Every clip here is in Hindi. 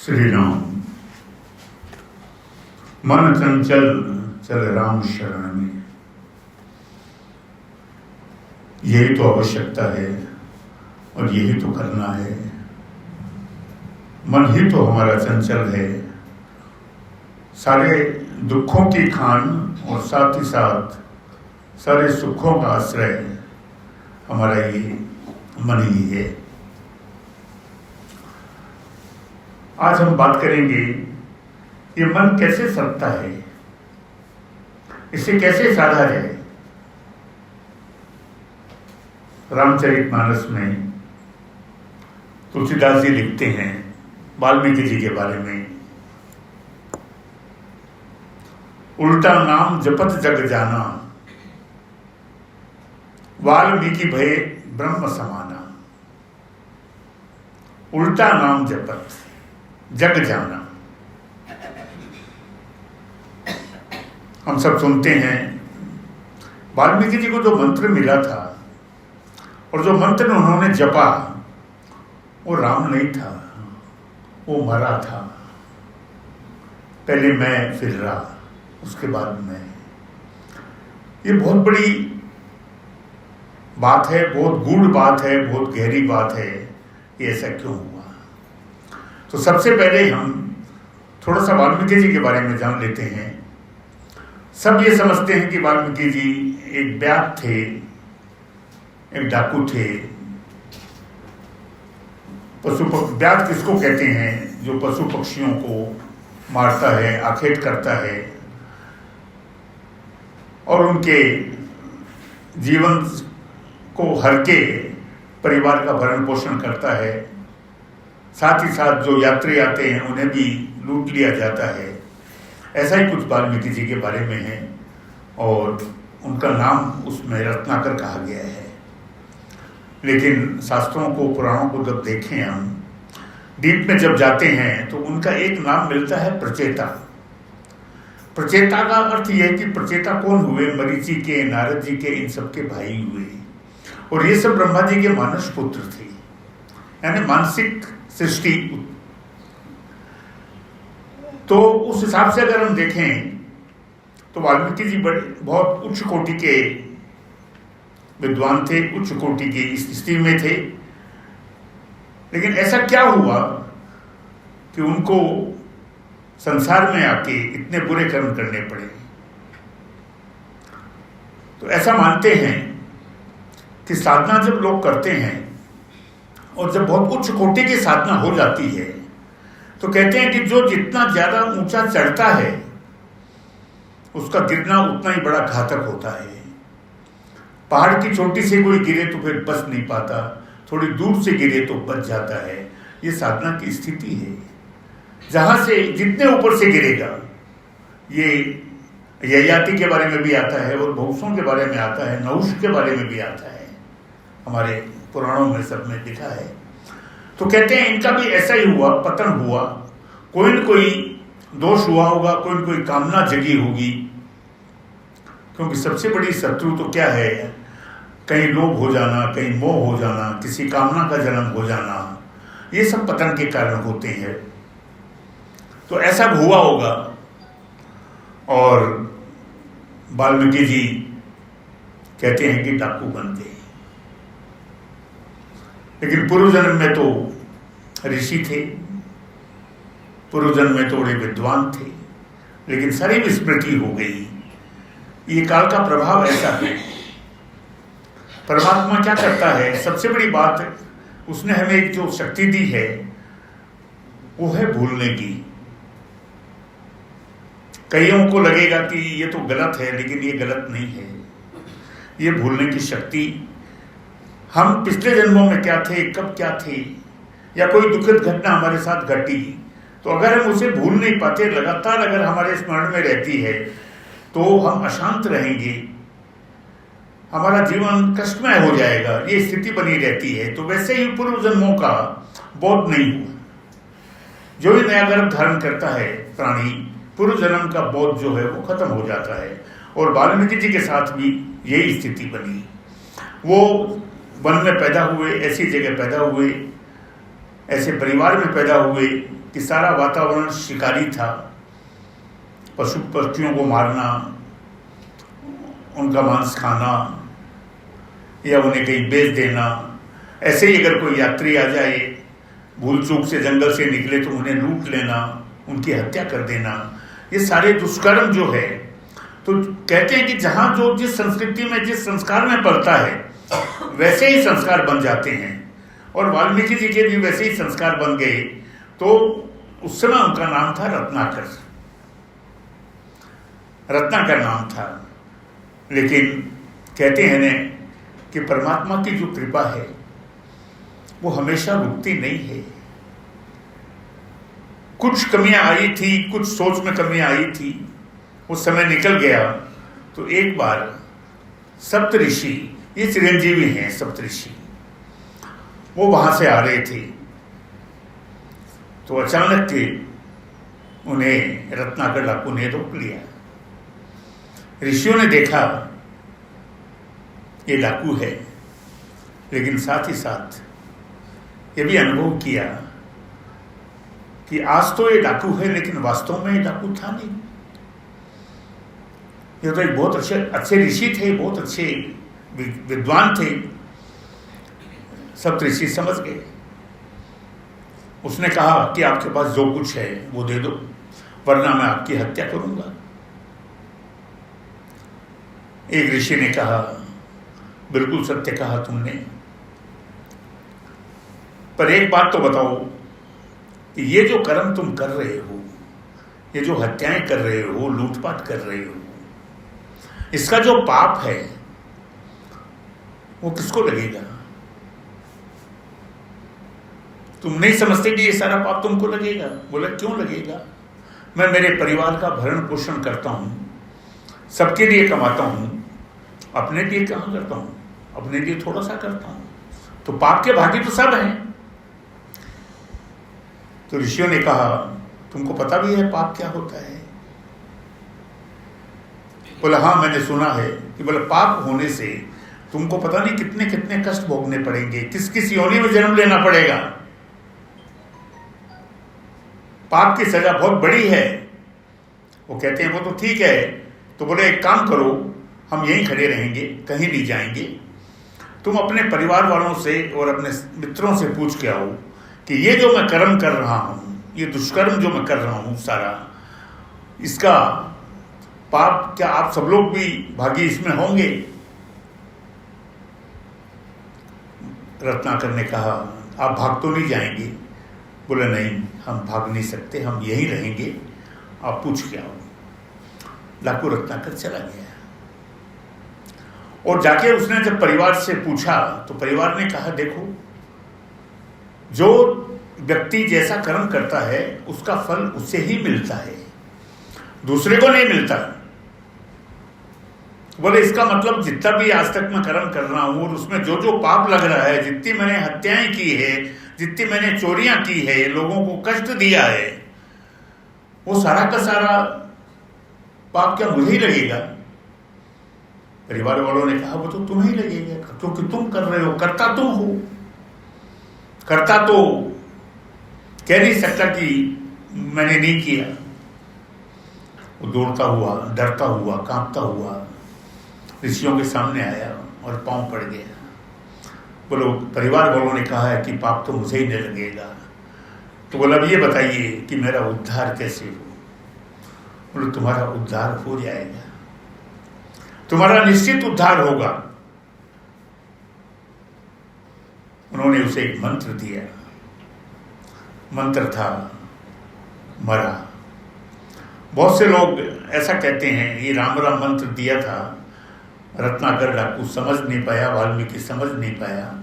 श्री राम। मन चंचल चल राम शरण में, यही तो आवश्यकता है और यही तो करना है। मन ही तो हमारा चंचल है, सारे दुखों की खान और साथ ही साथ सारे सुखों का आश्रय हमारा ये मन ही है। आज हम बात करेंगे ये मन कैसे सकता है, इसे कैसे साधा जाए। रामचरितमानस में तुलसीदास जी लिखते हैं वाल्मीकि जी के बारे में, उल्टा नाम जपत जग जाना, वाल्मीकि भय ब्रह्म समाना। उल्टा नाम जपत जग जाना। हम सब सुनते हैं वाल्मीकि जी को जो मंत्र मिला था और जो मंत्र उन्होंने जपा वो राम नहीं था, वो मरा था। पहले मैं फिर रा, उसके बाद मैं। ये बहुत बड़ी बात है, बहुत गूढ़ बात है, बहुत गहरी बात है। ये ऐसा क्यों हुआ? तो सबसे पहले हम थोड़ा सा वाल्मीकि जी के बारे में जान लेते हैं। सब ये समझते हैं कि वाल्मीकि जी एक व्याध थे, एक डाकू थे। व्याध किसको कहते हैं? जो पशु पक्षियों को मारता है, आखेट करता है और उनके जीवन को हर के परिवार का भरण पोषण करता है। साथ ही साथ जो यात्री आते हैं उन्हें भी लूट लिया जाता है। ऐसा ही कुछ वाल्मीकि जी के बारे में है और उनका नाम उसमें रत्नाकर कहा गया है। लेकिन शास्त्रों को, पुराणों को जब देखें हम, डीप में जब जाते हैं तो उनका एक नाम मिलता है प्रचेता। प्रचेता का अर्थ यह है कि प्रचेता कौन हुए? मरीचि के, नारद जी के, इन सबके भाई हुए। और ये सब ब्रह्मा जी के मानस पुत्र थे, यानी मानसिक सृष्टि। तो उस हिसाब से अगर हम देखें तो वाल्मीकि जी बहुत उच्च कोटि के विद्वान थे, उच्च कोटि की स्थिति में थे। लेकिन ऐसा क्या हुआ कि उनको संसार में आके इतने बुरे कर्म करने पड़े? तो ऐसा मानते हैं कि साधना जब लोग करते हैं और जब बहुत उच्च कोटि की साधना हो जाती है तो कहते हैं कि जो जितना ज्यादा ऊंचा चढ़ता है उसका गिरना उतना ही बड़ा घातक होता है। पहाड़ की चोटी से कोई गिरे तो फिर बच नहीं पाता, थोड़ी दूर से गिरे तो बच जाता है। ये साधना की स्थिति है। जहां से जितने ऊपर से गिरेगा, ये ययाति के बारे में भी आता है और भौसों के बारे में आता है, नहुष के बारे में भी आता है, हमारे पुराणों में सब में लिखा है। तो कहते हैं इनका भी ऐसा ही हुआ, पतन हुआ। कोई न कोई दोष हुआ होगा, कोई न कोई कामना जगी होगी। क्योंकि सबसे बड़ी शत्रु तो क्या है? कहीं लोभ हो जाना, कहीं मोह हो जाना, किसी कामना का जन्म हो जाना। ये सब पतन के कारण होते हैं। तो ऐसा हुआ होगा और वाल्मीकि जी कहते हैं कि डाकू बन गए। लेकिन पूर्व जन्म में तो ऋषि थे, पूर्व जन्म में तो बड़े विद्वान थे, लेकिन सारी विस्मृति हो गई। ये काल का प्रभाव ऐसा है। परमात्मा क्या करता है? सबसे बड़ी बात, उसने हमें एक जो शक्ति दी है वो है भूलने की। कईयों को लगेगा कि ये तो गलत है, लेकिन ये गलत नहीं है। ये भूलने की शक्ति, हम पिछले जन्मों में क्या थे, कब क्या थे, या कोई दुखद घटना हमारे साथ घटी, तो अगर हम उसे भूल नहीं पाते, लगातार अगर हमारे स्मरण में रहती है तो हम अशांत रहेंगे, हमारा जीवन कष्टमय हो जाएगा। ये स्थिति बनी रहती है। तो वैसे ही पूर्व जन्मों का बोध नहीं हुआ। जो भी नया गर्भ धारण करता है प्राणी, पूर्व जन्म का बोध जो है वो खत्म हो जाता है। और वाल्मीकि जी के साथ भी यही स्थिति बनी। वो वन में पैदा हुए, ऐसी जगह पैदा हुए, ऐसे परिवार में पैदा हुए कि सारा वातावरण शिकारी था, पशु पक्षियों को मारना, उनका मांस खाना या उन्हें कहीं बेच देना। ऐसे ही अगर कोई यात्री आ जाए, भूल चूक से जंगल से निकले तो उन्हें लूट लेना, उनकी हत्या कर देना, ये सारे दुष्कर्म जो है। तो कहते हैं कि जहां जो जिस संस्कृति में जिस संस्कार में पलता है वैसे ही संस्कार बन जाते हैं। और वाल्मीकि जी के भी वैसे ही संस्कार बन गए। तो उस समय उनका नाम था रत्नाकर, रत्नाकर नाम था। लेकिन कहते हैं ने कि परमात्मा की जो कृपा है वो हमेशा रुकती नहीं है। कुछ कमियां आई थी, कुछ सोच में कमियां आई थी, उस समय निकल गया। तो एक बार सप्तऋषि, ये चिरंजीवी हैं सप्तऋषि, वो वहां से आ रहे थे। तो अचानक के उन्हें रत्नाकर डाकू ने रोक लिया। ऋषियों ने देखा ये डाकू है, लेकिन साथ ही साथ ये भी अनुभव किया कि आज तो ये डाकू है, लेकिन वास्तव में ये डाकू था नहीं। ये तो एक बहुत अच्छे ऋषि थे, बहुत अच्छे विद्वान थे। सब ऋषि समझ गए। उसने कहा कि आपके पास जो कुछ है वो दे दो, वरना मैं आपकी हत्या करूंगा। एक ऋषि ने कहा, बिल्कुल सत्य कहा तुमने, पर एक बात तो बताओ कि ये जो कर्म तुम कर रहे हो, ये जो हत्याएं कर रहे हो, लूटपाट कर रहे हो, इसका जो पाप है वो किसको लगेगा? तुम नहीं समझते कि ये सारा पाप तुमको लगेगा? बोला क्यों लगेगा? मैं मेरे परिवार का भरण पोषण करता हूं, सबके लिए कमाता हूं, अपने लिए कहां करता हूं? अपने लिए थोड़ा सा करता हूं। तो पाप के भागी तो सब हैं। तो ऋषियों ने कहा, तुमको पता भी है पाप क्या होता है? बोला हाँ, मैंने सुना है कि बोला पाप होने से तुमको पता नहीं कितने कितने कष्ट भोगने पड़ेंगे, किस किस योनि में जन्म लेना पड़ेगा। पाप की सजा बहुत बड़ी है। वो कहते हैं वो तो ठीक है। तो बोले एक काम करो, हम यहीं खड़े रहेंगे, कहीं नहीं जाएंगे। तुम अपने परिवार वालों से और अपने मित्रों से पूछ के आओ कि ये जो मैं कर्म कर रहा हूं, ये दुष्कर्म जो मैं कर रहा हूं सारा, इसका पाप क्या आप सब लोग भी भागी इसमें होंगे? रत्नाकर ने कहा, आप भाग तो नहीं जाएंगे? बोले नहीं, हम भाग नहीं सकते, हम यहीं रहेंगे, आप पूछ के आओ। डाकू रत्नाकर चला गया और जाके उसने जब परिवार से पूछा तो परिवार ने कहा, देखो जो व्यक्ति जैसा कर्म करता है उसका फल उससे ही मिलता है, दूसरे को नहीं मिलता। बोले इसका मतलब जितना भी आज तक मैं कर्म कर रहा हूं और उसमें जो जो पाप लग रहा है, जितनी मैंने हत्याएं की है, जितनी मैंने चोरियां की है, लोगों को कष्ट दिया है, वो सारा का सारा पाप क्या मुझे ही लगेगा? परिवार वालों ने कहा, वो तो तुम्हें ही लगेगा, क्योंकि तुम कर रहे हो, करता तुम हो। करता तो कह नहीं सकता कि मैंने नहीं किया। वो दौड़ता हुआ, डरता हुआ, कांपता हुआ ऋषियों के सामने आया और पांव पड़ गया। बोलो परिवार वालों ने कहा है कि पाप तो मुझे ही नहीं लगेगा। तो बोला, अब ये बताइए कि मेरा उद्धार कैसे हो? बोलो तुम्हारा उद्धार हो जाएगा, तुम्हारा निश्चित उद्धार होगा। उन्होंने उसे एक मंत्र दिया। मंत्र था मरा। बहुत से लोग ऐसा कहते हैं ये राम राम मंत्र दिया था, रत्नाकर डाकू समझ नहीं पाया, वाल्मीकि समझ नहीं पाया,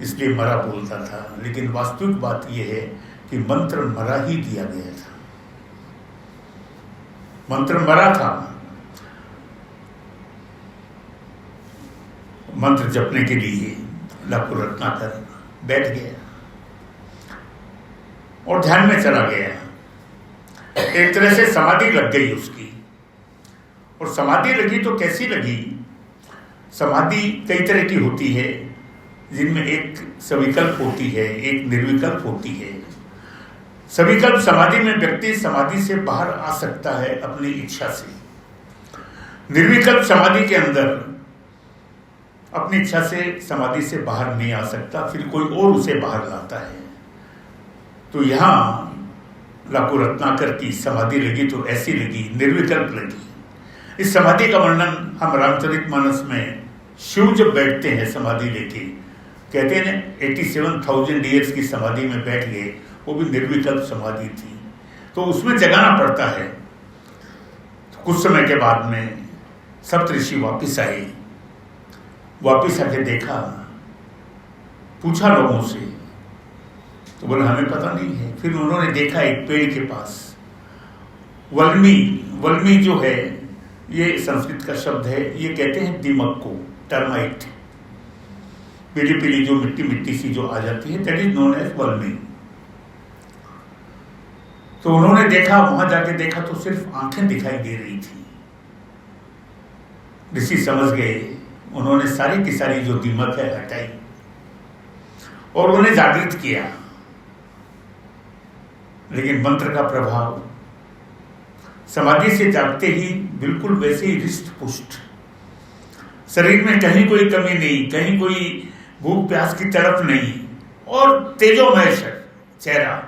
इसलिए मरा बोलता था। लेकिन वास्तविक बात यह है कि मंत्र मरा ही दिया गया था, मंत्र मरा था। मंत्र जपने के लिए डाकू रत्नाकर बैठ गया और ध्यान में चला गया। एक तरह से समाधि लग गई उसकी। और समाधि लगी तो कैसी लगी? समाधि कई तरह की होती है, जिनमें एक सविकल्प होती है, एक निर्विकल्प होती है। सविकल्प समाधि में व्यक्ति समाधि से बाहर आ सकता है अपनी इच्छा से। निर्विकल्प समाधि के अंदर अपनी इच्छा से समाधि से बाहर नहीं आ सकता, फिर कोई और उसे बाहर लाता है। तो यहां लाखों रत्नाकर की समाधि लगी तो ऐसी लगी, निर्विकल्प लगी। इस समाधि का वर्णन हम रामचरितमानस में शिव जब बैठते हैं समाधि लेके, कहते हैं 87,000 ईयर्स की समाधि में बैठ गए, वो भी निर्विकल्प समाधि थी। तो उसमें जगाना पड़ता है। तो कुछ समय के बाद में सप्तऋषि वापिस आए, वापिस आके देखा, पूछा लोगों से, तो बोले हमें पता नहीं है। फिर उन्होंने देखा एक पेड़ के पास वल्मी जो है, ये संस्कृत का शब्द है, ये कहते हैं दीमक को, टर्माइट, पीली पीली जो मिट्टी सी जो आ जाती है, दैट इज नोन एज वल्मी। तो उन्होंने देखा, वहां जाके देखा तो सिर्फ आंखें दिखाई दे रही थी। ऋषि समझ गए, उन्होंने सारी की सारी जो दीमक है हटाई और उन्हें जागृत किया। लेकिन मंत्र का प्रभाव, समाधि से जागते ही बिल्कुल वैसे ही हृष्ट पुष्ट, शरीर में कहीं कोई कमी नहीं, कहीं कोई भूख प्यास की तड़प नहीं, और तेजोमय चेहरा।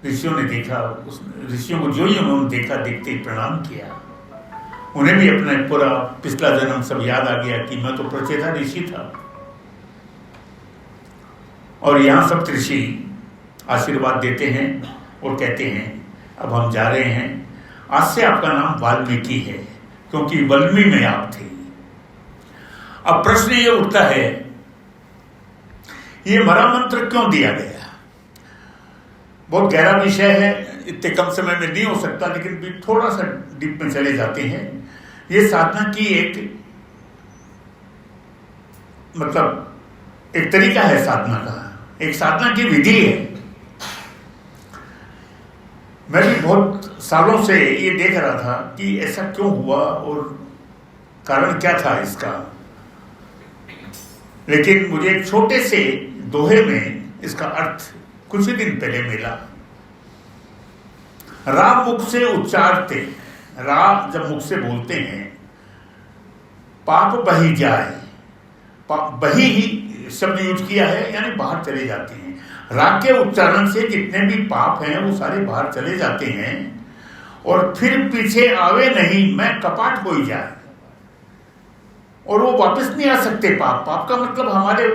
ऋषियों ने देखा, उस ऋषियों को जो ही उन्होंने देखा, देखते ही प्रणाम किया। उन्हें भी अपना पूरा पिछला जन्म सब याद आ गया कि मैं तो प्रचेता ऋषि था। और यहां सब ऋषि आशीर्वाद देते हैं और कहते हैं अब हम जा रहे हैं, आज से आपका नाम वाल्मीकि है, क्योंकि वल्मी में आप थे। अब प्रश्न ये उठता है, ये मरा मंत्र क्यों दिया गया? बहुत गहरा विषय है, इतने कम समय में नहीं हो सकता, लेकिन भी थोड़ा सा डीप में चले जाते हैं। ये साधना की एक तरीका है साधना का, एक साधना की विधि है। मैं भी बहुत सालों से ये देख रहा था कि ऐसा क्यों हुआ और कारण क्या था इसका, लेकिन मुझे एक छोटे से दोहे में इसका अर्थ कुछ ही दिन पहले मिला। रा मुख से उच्चारते, रा जब मुख से बोलते हैं, पाप बही जाए, बही ही शब्द यूज किया है, यानी बाहर चले जाते हैं। राग के उच्चारण से जितने भी पाप हैं वो सारे बाहर चले जाते हैं, और फिर पीछे आवे नहीं, मैं कपाट हो जाए, और वो वापस नहीं आ सकते। पाप का मतलब हमारे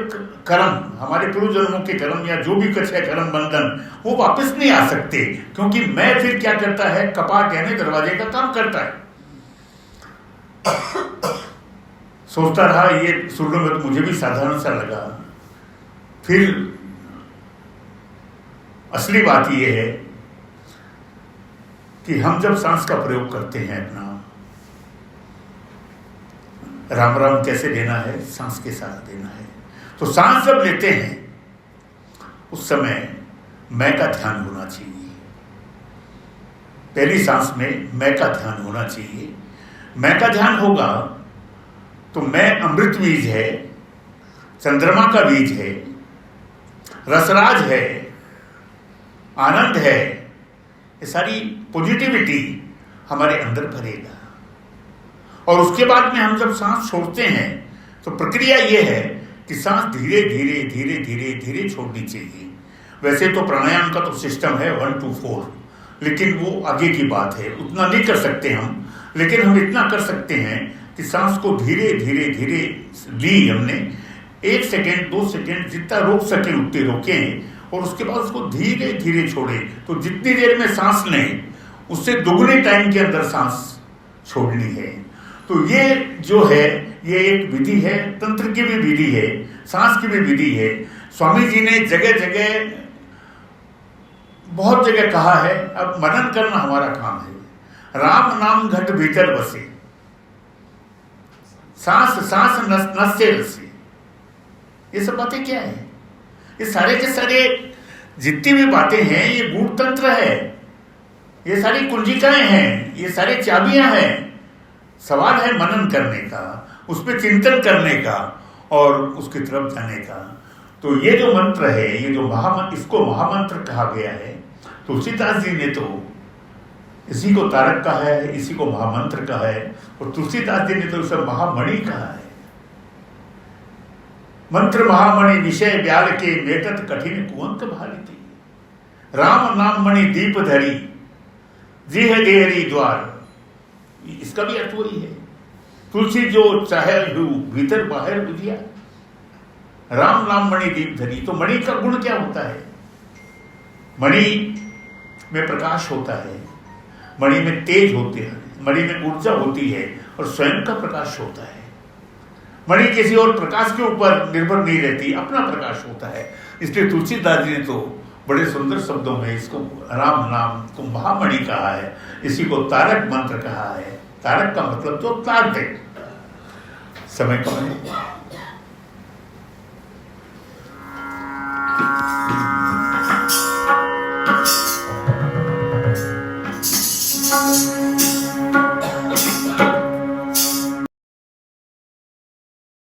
कर्म, हमारे पूर्व जन्मों के कर्म या जो भी कुछ है कर्म बंधन, वो वापस नहीं आ सकते, क्योंकि मैं फिर क्या करता है, कपाट यानी दरवाजे का काम करता है। सोचता रहा, ये सुनने में तो मुझे भी साधारण सा लगा। फिर असली बात यह है कि हम जब सांस का प्रयोग करते हैं, अपना राम राम कैसे लेना है, सांस के साथ लेना है। तो सांस जब लेते हैं उस समय मैं का ध्यान होना चाहिए। पहली सांस में मैं का ध्यान होना चाहिए। मैं का ध्यान होगा तो मैं अमृत बीज है, चंद्रमा का बीज है, रसराज है, आनंद है, ये सारी पॉजिटिविटी हमारे अंदर भरेगा। और उसके बाद में हम जब सांस छोड़ते हैं तो प्रक्रिया यह है कि सांस धीरे धीरे धीरे धीरे धीरे छोड़नी चाहिए। वैसे तो प्राणायाम का तो सिस्टम है 1 to 4, लेकिन वो आगे की बात है, उतना नहीं कर सकते हम। लेकिन हम इतना कर सकते हैं कि सांस को धीरे धीरे धीरे ली हमने, 1 सेकेंड 2 सेकेंड जितना रोक सके उतने रोकें, और उसके बाद उसको धीरे धीरे छोड़े। तो जितनी देर में सांस लें उससे दुगने टाइम के अंदर सांस छोड़नी है। तो ये जो है, ये एक विधि है, तंत्र की भी विधि है, सांस की भी विधि है। स्वामी जी ने जगह जगह बहुत जगह कहा है, अब मनन करना हमारा काम है। राम नाम घट भीतर बसे, सांस सांस नस नस से रसे। ये सब बातें क्या है? ये सारे के सारे जितनी भी बातें हैं ये गूढ़ तंत्र है, ये सारी कुंजिकाएं हैं, ये सारी चाबियां हैं। सवाल है मनन करने का, उस पर चिंतन करने का और उसकी तरफ जाने का। तो ये जो मंत्र है, ये जो महामंत्र, इसको महामंत्र कहा गया है। तुलसीदास जी ने तो इसी को तारक कहा है, इसी को महामंत्र कहा है, और तुलसीदास जी ने तो इसे महामणि कहा है। मंत्र महामणि विषय ब्याल के मेटत कठिन कुंत भालिती, राम नाम मणि दीप धरी जिह देहरी द्वार। इसका भी अर्थ वही है, तुलसी जो चाहे भीतर बाहर बुझिया, राम नाम मणि दीप धरी। तो मणि का गुण क्या होता है? मणि में प्रकाश होता है, मणि में तेज होते हैं, मणि में ऊर्जा होती है और स्वयं का प्रकाश होता है। मणि किसी और प्रकाश के ऊपर निर्भर नहीं रहती, अपना प्रकाश होता है। इसलिए तुलसीदास जी ने तो बड़े सुंदर शब्दों में इसको राम नाम को महामणि कहा है, इसी को तारक मंत्र कहा है। तारक का मतलब तो तार दे। समय कम है।